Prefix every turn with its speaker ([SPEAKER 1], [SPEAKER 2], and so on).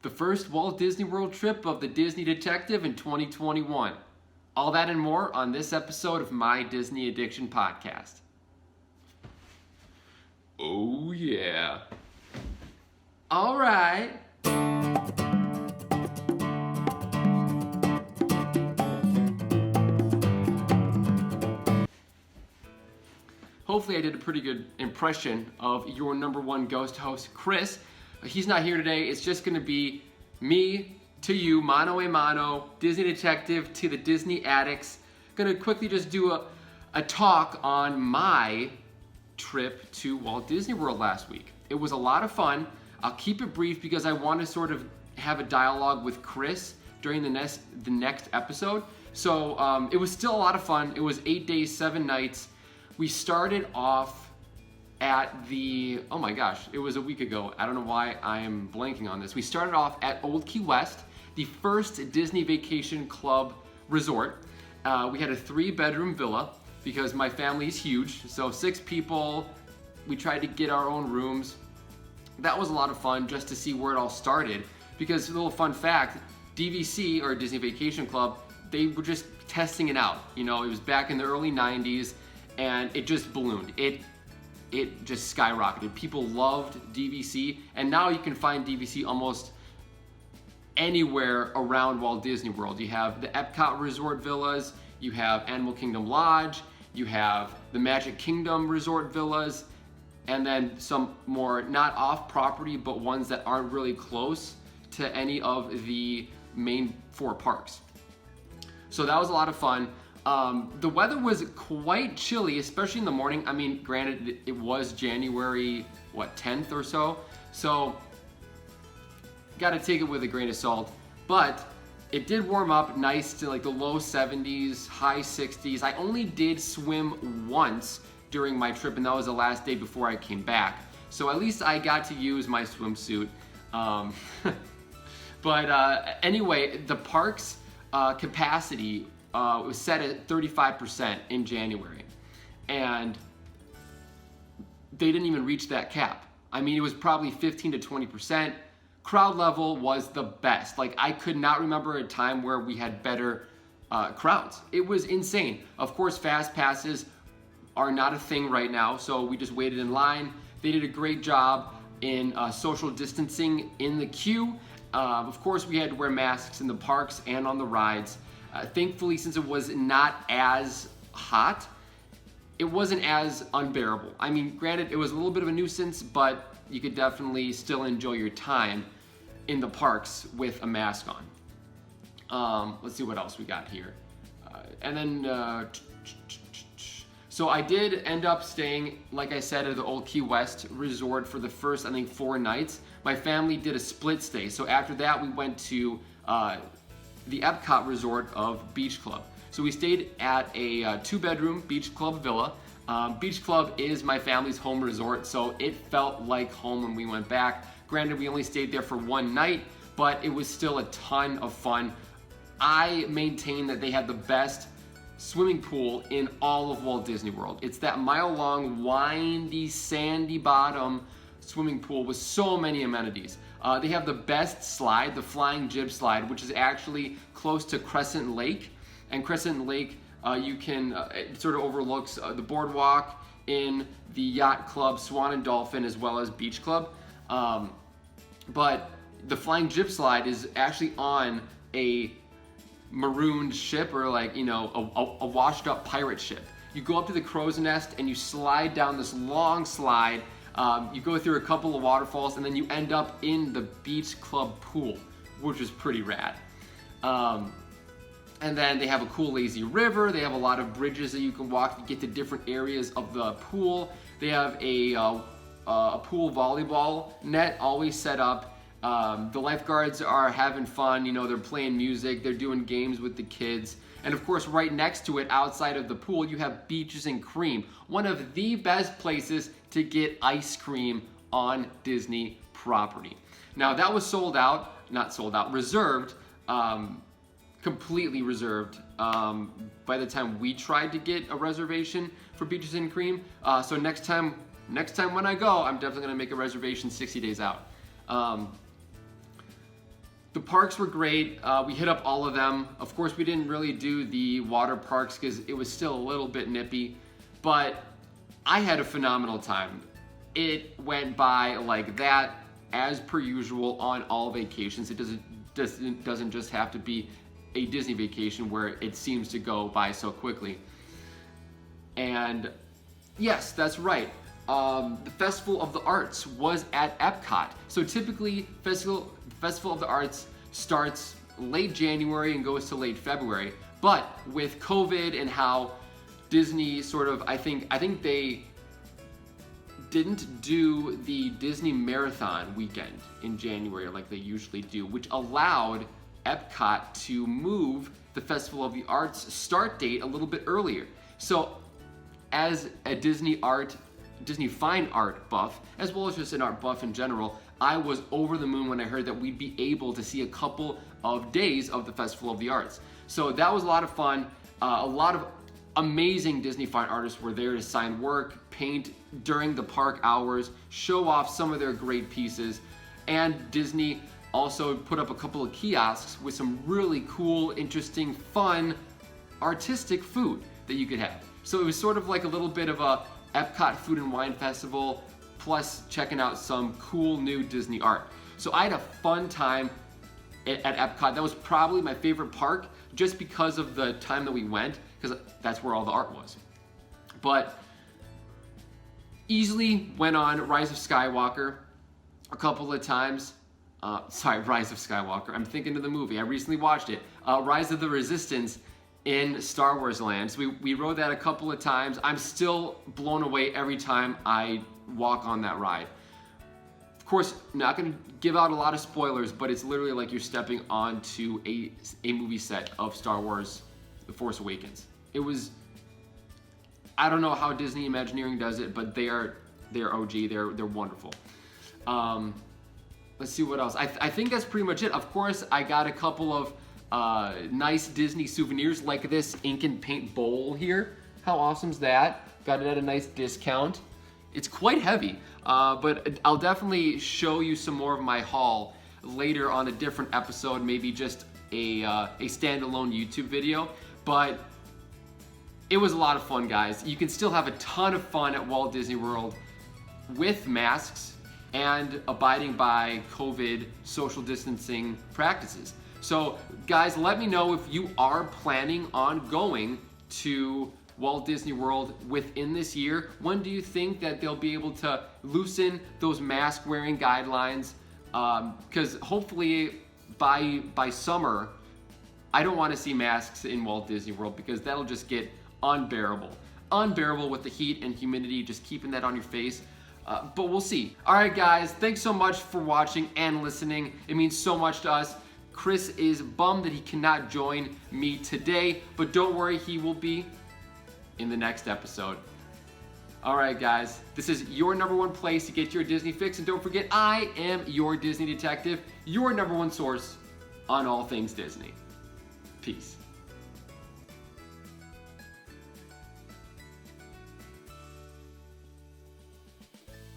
[SPEAKER 1] the first Walt Disney World trip of the Disney Detective in 2021. All that and more on this episode of My Disney Addiction Podcast. Oh yeah. All right. Hopefully I did a pretty good impression of your number one ghost host, Chris. He's not here today. It's just gonna be me to you, mano a mano, Disney Detective to the Disney Addicts. Gonna quickly just do a talk on my trip to Walt Disney World last week. It was a lot of fun. I'll keep it brief because I want to sort of have a dialogue with Chris during the next episode. So it was still a lot of fun. It was 8 days, 7 nights. We started off at oh my gosh, it was a week ago. I don't know why I am blanking on this. We started off at Old Key West, the first Disney Vacation Club resort. We had a 3-bedroom villa because my family is huge. So 6 people, we tried to get our own rooms. That was a lot of fun just to see where it all started. Because a little fun fact, DVC, or Disney Vacation Club, they were just testing it out. You know, it was back in the early 90s and it just ballooned. It just skyrocketed. People loved DVC, and now you can find DVC almost anywhere around Walt Disney World. You have the Epcot Resort Villas, you have Animal Kingdom Lodge, you have the Magic Kingdom Resort Villas, and then some more not off property, but ones that aren't really close to any of the main 4 parks. So that was a lot of fun. The weather was quite chilly, especially in the morning. I mean, granted, it was January, 10th or so. So, gotta take it with a grain of salt. But it did warm up nice to like the low 70s, high 60s. I only did swim once during my trip, and that was the last day before I came back. So at least I got to use my swimsuit. Anyway, the park's capacity was set at 35% in January, and they didn't even reach that cap. I mean, it was probably 15 to 20%. Crowd level was the best. Like, I could not remember a time where we had better crowds. It was insane. Of course, fast passes are not a thing right now, so we just waited in line. They did a great job in social distancing in the queue. Of course, we had to wear masks in the parks and on the rides. Thankfully, since it was not as hot, it wasn't as unbearable. I mean, granted, it was a little bit of a nuisance, but you could definitely still enjoy your time in the parks with a mask on. Let's see what else we got here. So I did end up staying, like I said, at the Old Key West Resort for the first, I think, 4 nights. My family did a split stay. So after that, we went to the Epcot Resort of Beach Club. So we stayed at a 2-bedroom Beach Club villa. Beach Club is my family's home resort, so it felt like home when we went back. Granted, we only stayed there for 1 night, but it was still a ton of fun. I maintain that they have the best swimming pool in all of Walt Disney World. It's that mile-long, windy, sandy bottom swimming pool with so many amenities. They have the best slide, the flying jib slide, which is actually close to Crescent Lake. And Crescent Lake, you can, it sort of overlooks the boardwalk in the Yacht Club, Swan and Dolphin, as well as Beach Club. But the flying jib slide is actually on a marooned ship, or like, you know, a washed up pirate ship. You go up to the crow's nest and you slide down this long slide. You go through a couple of waterfalls, and then you end up in the Beach Club pool, which is pretty rad. And then they have a cool lazy river. They have a lot of bridges that you can walk to get to different areas of the pool. They have a pool volleyball net always set up. The lifeguards are having fun. You know, they're playing music. They're doing games with the kids. And of course, right next to it, outside of the pool, you have Beaches and Cream, one of the best places to get ice cream on Disney property. Now, that was sold out, not sold out, reserved, completely reserved by the time we tried to get a reservation for Beaches and Cream. So next time when I go, I'm definitely gonna make a reservation 60 days out. The parks were great. We hit up all of them. Of course, we didn't really do the water parks because it was still a little bit nippy, but I had a phenomenal time. It went by like that, as per usual on all vacations. It doesn't just have to be a Disney vacation where it seems to go by so quickly. And yes, that's right. The Festival of the Arts was at Epcot. So typically, Festival of the Arts starts late January and goes to late February. But with COVID and how Disney sort of, I think they didn't do the Disney Marathon weekend in January like they usually do, which allowed Epcot to move the Festival of the Arts start date a little bit earlier. So as a Disney fine art buff, as well as just an art buff in general, I was over the moon when I heard that we'd be able to see a couple of days of the Festival of the Arts. So that was a lot of fun. A lot of amazing Disney fine artists were there to sign work, paint during the park hours, show off some of their great pieces, and Disney also put up a couple of kiosks with some really cool, interesting, fun, artistic food that you could have. So it was sort of like a little bit of a Epcot Food and Wine Festival, plus checking out some cool new Disney art. So I had a fun time at Epcot. That was probably my favorite park just because of the time that we went, because that's where all the art was. But easily went on Rise of Skywalker a couple of times. Rise of Skywalker. I'm thinking of the movie. I recently watched it. Rise of the Resistance in Star Wars Land. So we rode that a couple of times. I'm still blown away every time I walk on that ride. Of course, not going to give out a lot of spoilers, but it's literally like you're stepping onto a movie set of Star Wars The Force Awakens. It was, I don't know how Disney Imagineering does it, but they're OG, they're wonderful. Let's see what else. I think that's pretty much it. Of course, I got a couple of nice Disney souvenirs like this ink and paint bowl here. How awesome is that? Got it at a nice discount. It's quite heavy, but I'll definitely show you some more of my haul later on a different episode, maybe just a standalone YouTube video. But it was a lot of fun, guys. You can still have a ton of fun at Walt Disney World with masks and abiding by COVID social distancing practices. So guys, let me know if you are planning on going to Walt Disney World within this year. When do you think that they'll be able to loosen those mask wearing guidelines? Because hopefully by summer, I don't want to see masks in Walt Disney World because that'll just get unbearable. Unbearable with the heat and humidity, just keeping that on your face. But we'll see. All right, guys, thanks so much for watching and listening. It means so much to us. Chris is bummed that he cannot join me today, but don't worry, he will be in the next episode. All right, guys, this is your #1 place to get your Disney fix, and don't forget, I am your Disney detective, your #1 source on all things Disney. Peace.